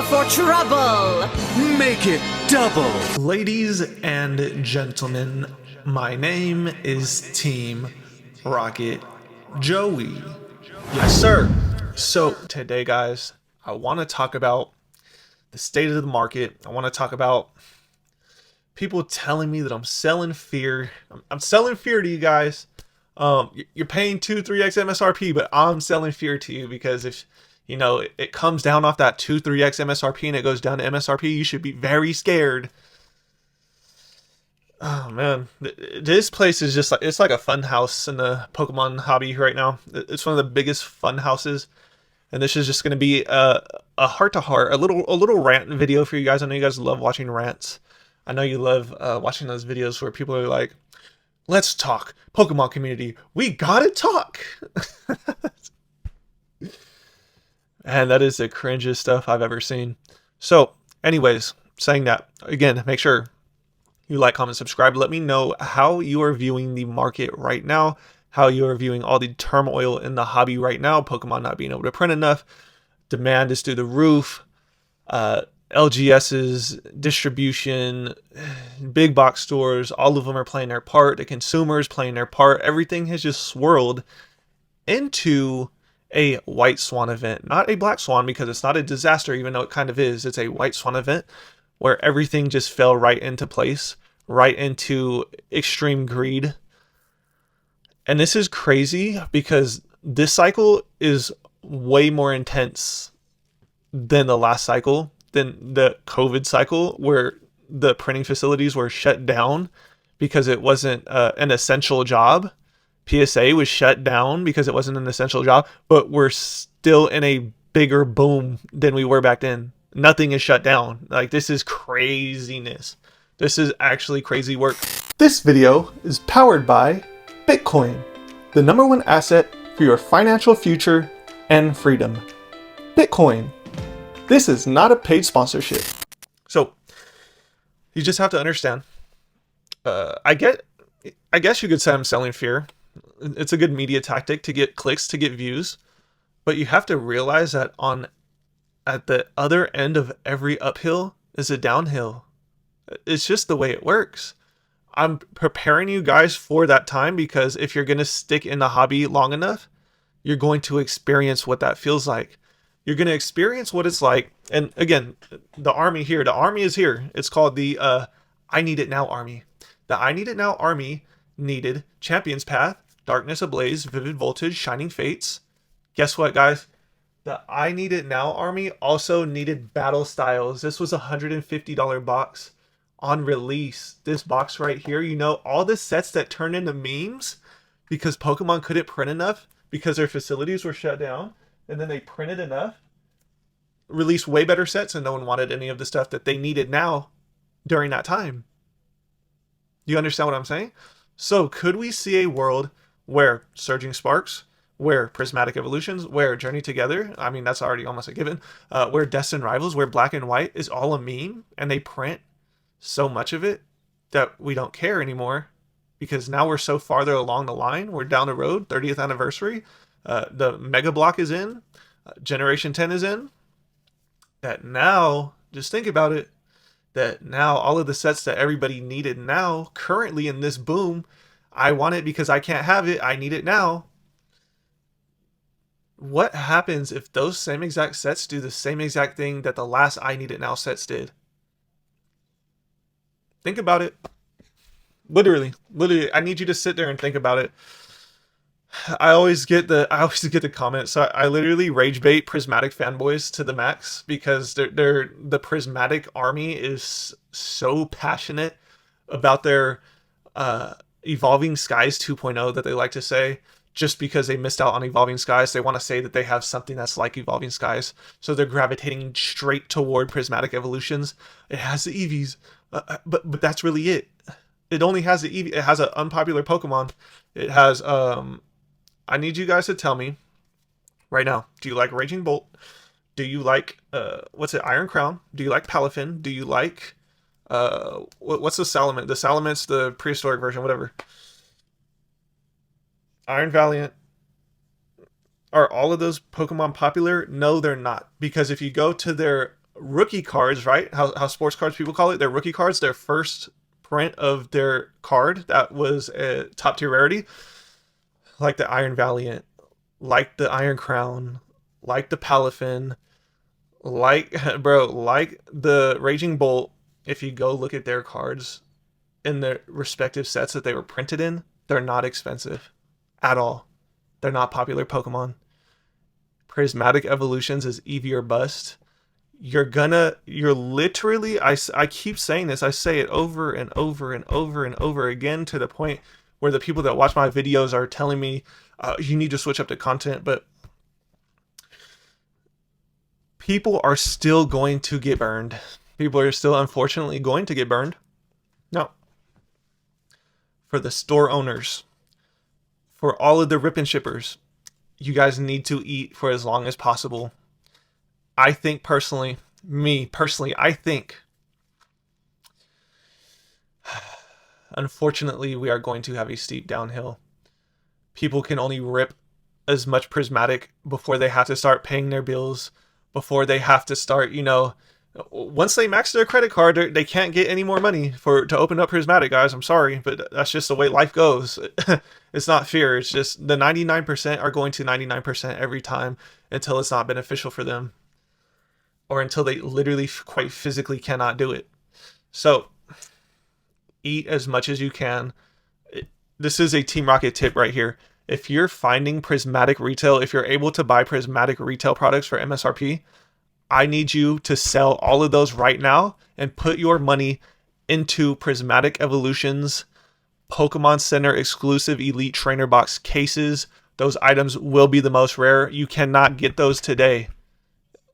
for trouble. Make it double. Ladies and gentlemen, my name is Team Rocket Joey. Yes, sir. So today, guys, I want to talk about the state of the market. I want to talk about people telling me that I'm selling fear. I'm selling fear to you guys. You're paying 2-3x MSRP, but I'm selling fear to you because if you know it comes down off that 2-3x MSRP and it goes down to MSRP, you should be very scared. Oh man, this place is just like it's like a fun house in the Pokemon hobby right now. It's one of the biggest fun houses, and this is just going to be a heart to heart, a little rant video for you guys. I know you guys love watching rants. I know you love watching those videos where people are like, "Let's talk, Pokemon community. We gotta talk." And that is the cringiest stuff I've ever seen. So, anyways, saying that again, make sure you like, comment, subscribe. Let me know how you are viewing the market right now, how you are viewing all the turmoil in the hobby right now, Pokemon not being able to print enough, demand is through the roof, LGS's distribution, big box stores, all of them are playing their part, the consumers playing their part. Everything has just swirled into a white swan event, not a black swan, because it's not a disaster, even though it kind of is. It's a white swan event where everything just fell right into place, right into extreme greed. And this is crazy because this cycle is way more intense than the last cycle, than the COVID cycle, where the printing facilities were shut down because it wasn't an essential job. PSA was shut down because it wasn't an essential job, but we're still in a bigger boom than we were back then. Nothing is shut down. Like, this is craziness. This is actually crazy work. This video is powered by Bitcoin, the #1 asset for your financial future and freedom. Bitcoin. This is not a paid sponsorship. So, you just have to understand. I guess you could say I'm selling fear. It's a good media tactic to get clicks, to get views. But you have to realize that at the other end of every uphill is a downhill. It's just the way it works. I'm preparing you guys for that time because if you're going to stick in the hobby long enough, you're going to experience what that feels like. You're going to experience what it's like. And again, the army is here. It's called the I Need It Now army. The I Need It Now army needed Champion's Path, Darkness Ablaze, Vivid Voltage, Shining Fates. Guess what, guys? The I Need It Now army also needed Battle Styles. This was a $150 box on release. This box right here, you know, all the sets that turned into memes because Pokemon couldn't print enough because their facilities were shut down, and then they printed enough, released way better sets, and no one wanted any of the stuff that they needed now during that time. You understand what I'm saying? So could we see a world where Surging Sparks, where Prismatic Evolutions, where Journey Together, I mean, that's already almost a given, where Destined Rivals, where Black and White is all a meme, and they print so much of it that we don't care anymore because now we're so farther along the line, we're down the road, 30th anniversary, the Mega Block is in, Generation 10 is in, that now, just think about it, that now all of the sets that everybody needed now, currently in this boom, I want it because I can't have it, I need it now. What happens if those same exact sets do the same exact thing that the last I Need It Now sets did? Think about it. Literally, I need you to sit there and think about it. I always get the comments. So I literally rage bait Prismatic fanboys to the max because the Prismatic army is so passionate about their Evolving Skies 2.0 that they like to say. Just because they missed out on Evolving Skies, they want to say that they have something that's like Evolving Skies. So they're gravitating straight toward Prismatic Evolutions. It has the EVs, but that's really it. It only has the EV. It has an unpopular Pokemon. It has I need you guys to tell me right now. Do you like Raging Bolt? Do you like what's it? Iron Crown? Do you like Palafin? Do you like what's the Salamence? The Salament's the prehistoric version, whatever. Iron Valiant. Are all of those Pokemon popular? No, they're not. Because if you go to their rookie cards, right? How sports cards people call it, their rookie cards, their first print of their card that was a top tier rarity, like the Iron Valiant, like the Iron Crown, like the Palafin, like bro, like the Raging Bolt. If you go look at their cards in their respective sets that they were printed in, they're not expensive at all. They're not popular Pokemon. Prismatic Evolutions is Eevee or bust. You're literally, I keep saying this, I say it over and over and over and over again, to the point where the people that watch my videos are telling me, you need to switch up the content, but people are still going to get burned. People are still unfortunately going to get burned. Now, for the store owners, for all of the rip and shippers, you guys need to eat for as long as possible. I think personally, I think, unfortunately, we are going to have a steep downhill. People can only rip as much prismatic before they have to start paying their bills, before they have to start, once they max their credit card, they can't get any more money to open up prismatic, guys. I'm sorry, but that's just the way life goes. It's not fear. It's just the 99% are going to 99% every time until it's not beneficial for them, or until they literally quite physically cannot do it. So eat as much as you can. This is a Team Rocket tip right here. If you're finding prismatic retail, if you're able to buy prismatic retail products for MSRP, I need you to sell all of those right now and put your money into Prismatic Evolutions Pokemon Center exclusive Elite Trainer Box cases. Those items will be the most rare. You cannot get those today.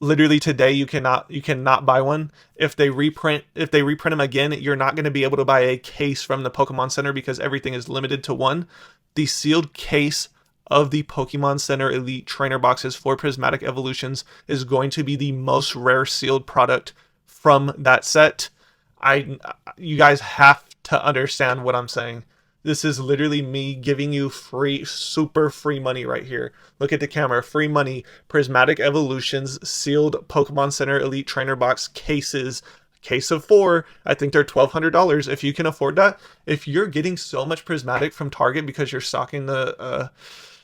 Literally today, you cannot buy one. If they reprint them again, you're not going to be able to buy a case from the Pokemon Center because everything is limited to one. The sealed case of the Pokemon Center Elite Trainer Boxes for Prismatic Evolutions is going to be the most rare sealed product from that set. You guys have to understand what I'm saying. This is literally me giving you free, super free money right here. Look at the camera, free money. Prismatic Evolutions sealed Pokemon Center Elite Trainer Box cases. Case of 4, I think they're $1,200 if you can afford that. If you're getting so much prismatic from Target because you're stocking the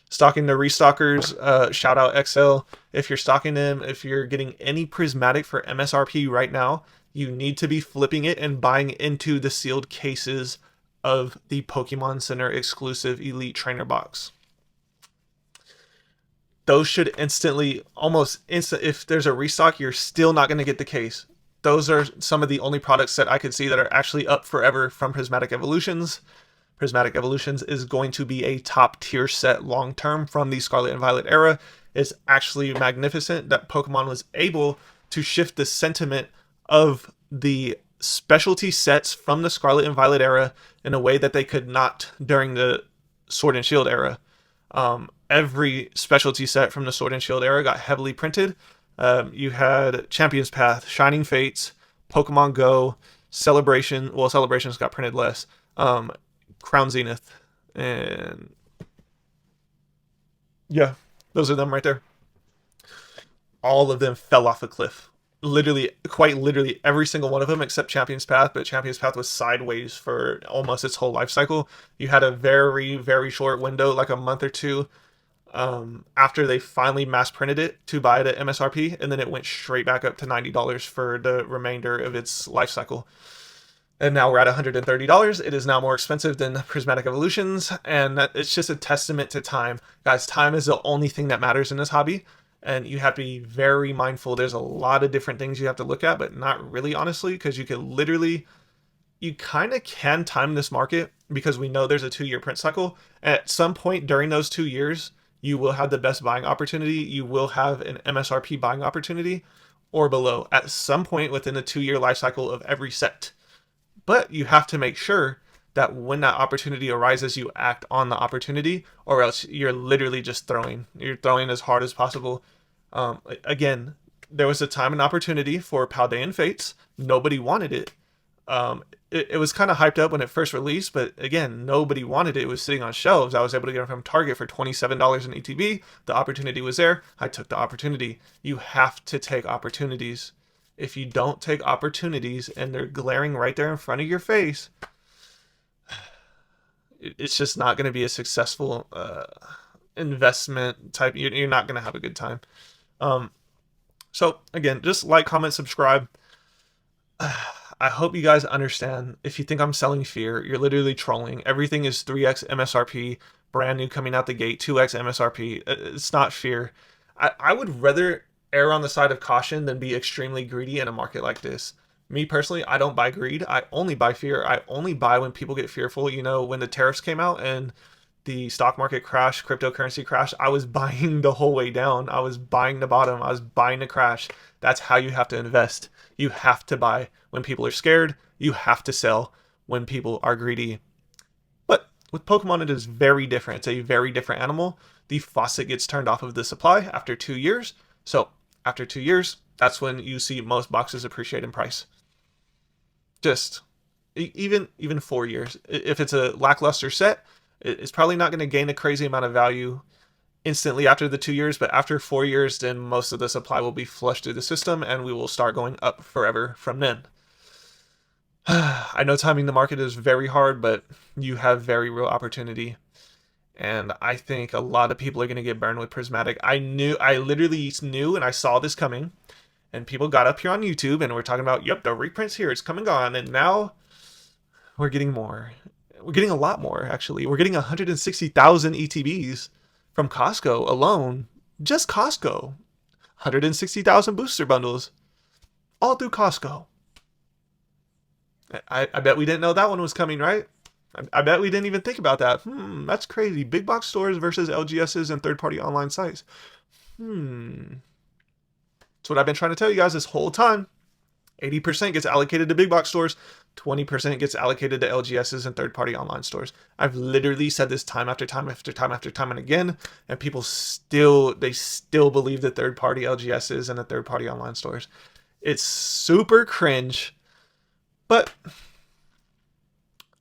restockers, shout out XL. If you're stocking them, if you're getting any prismatic for MSRP right now, you need to be flipping it and buying into the sealed cases of the Pokemon Center exclusive Elite Trainer Box. Those should almost instant, if there's a restock, you're still not going to get the case. Those are some of the only products that I could see that are actually up forever from Prismatic Evolutions. Prismatic Evolutions is going to be a top tier set long term from the Scarlet and Violet era. It's actually magnificent that Pokemon was able to shift the sentiment of the specialty sets from the Scarlet and Violet era in a way that they could not during the Sword and Shield era. Every specialty set from the Sword and Shield era got heavily printed. You had Champion's Path, Shining Fates, Pokemon Go, Celebration. Well, Celebrations got printed less. Crown Zenith, and yeah, those are them right there. All of them fell off a cliff. Literally, quite literally, every single one of them except Champion's Path, but Champion's Path was sideways for almost its whole life cycle. You had a very, very short window, like a month or two, after they finally mass printed it to buy it at MSRP, and then it went straight back up to $90 for the remainder of its life cycle. And now we're at $130. It is now more expensive than Prismatic Evolutions, and it's just a testament to time. Guys, time is the only thing that matters in this hobby, and you have to be very mindful. There's a lot of different things you have to look at, but not really, honestly, because you kind of can time this market, because we know there's a 2-year print cycle. At some point during those 2 years, you will have the best buying opportunity. You will have an MSRP buying opportunity or below at some point within the 2-year life cycle of every set. But you have to make sure that when that opportunity arises, you act on the opportunity, or else you're literally just throwing. You're throwing as hard as possible. Again, there was a time and opportunity for Paldean Fates. Nobody wanted it. It was kind of hyped up when it first released, but again, nobody wanted it. It was sitting on shelves. I was able to get it from Target for $27 in ETB. The opportunity was there. I took the opportunity. You have to take opportunities. If you don't take opportunities and they're glaring right there in front of your face, it's just not going to be a successful investment type. You're not going to have a good time. So again, just like, comment, subscribe. I hope you guys understand. If you think I'm selling fear, you're literally trolling. Everything is 3x MSRP, brand new, coming out the gate, 2x MSRP. It's not fear. I would rather err on the side of caution than be extremely greedy in a market like this. Me personally, I don't buy greed. I only buy fear. I only buy when people get fearful. You know, when the tariffs came out and the stock market crashed, cryptocurrency crashed, I was buying the whole way down. I was buying the bottom. I was buying the crash. That's how you have to invest. You have to buy when people are scared. You have to sell when people are greedy. But with Pokemon, it is very different. It's a very different animal. The faucet gets turned off of the supply after 2 years. So after 2 years, that's when you see most boxes appreciate in price. Just even 4 years. If it's a lackluster set, it's probably not going to gain a crazy amount of value instantly after the 2 years, but after 4 years, then most of the supply will be flushed through the system and we will start going up forever from then. I know timing the market is very hard, but you have very real opportunity. And I think a lot of people are going to get burned with Prismatic. I literally knew, and I saw this coming. And people got up here on YouTube and we're talking about, yep, the reprint's here, it's come and gone. And now we're getting more. We're getting a lot more, actually. We're getting 160,000 ETBs from Costco alone. Just Costco. 160,000 booster bundles. All through Costco. I bet we didn't know that one was coming, right? I bet we didn't even think about that. That's crazy. Big box stores versus LGSs and third-party online sites. That's what I've been trying to tell you guys this whole time. 80% gets allocated to big box stores. 20% gets allocated to LGSs and third-party online stores. I've literally said this time after time after time after time and again, and people still believe the third-party LGSs and the third-party online stores. It's super cringe, but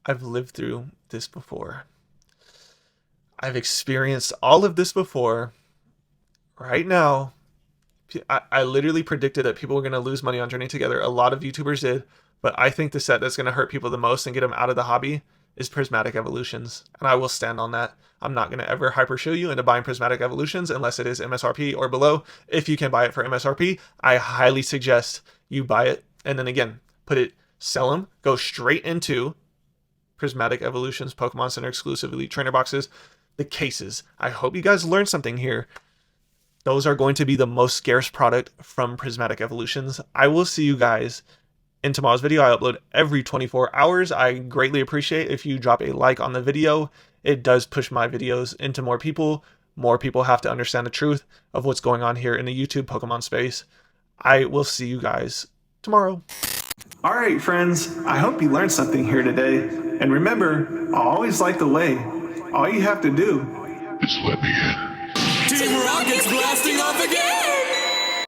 I've lived through this before. I've experienced all of this before. Right now, I literally predicted that people were going to lose money on Journey Together. A lot of YouTubers did, but I think the set that's going to hurt people the most and get them out of the hobby is Prismatic Evolutions, and I will stand on that. I'm not going to ever hyper show you into buying Prismatic Evolutions unless it is MSRP or below. If you can buy it for MSRP, I highly suggest you buy it, and then again, sell them, go straight into Prismatic Evolutions, Pokemon Center exclusive Elite Trainer boxes, the cases. I hope you guys learned something here. Those are going to be the most scarce product from Prismatic Evolutions. I will see you guys in tomorrow's video. I upload every 24 hours. I greatly appreciate if you drop a like on the video. It does push my videos into more people. More people have to understand the truth of what's going on here in the YouTube Pokemon space. I will see you guys tomorrow. All right, friends. I hope you learned something here today. And remember, I always like the way. All you have to do is let me in. Team Rocket's blasting off again!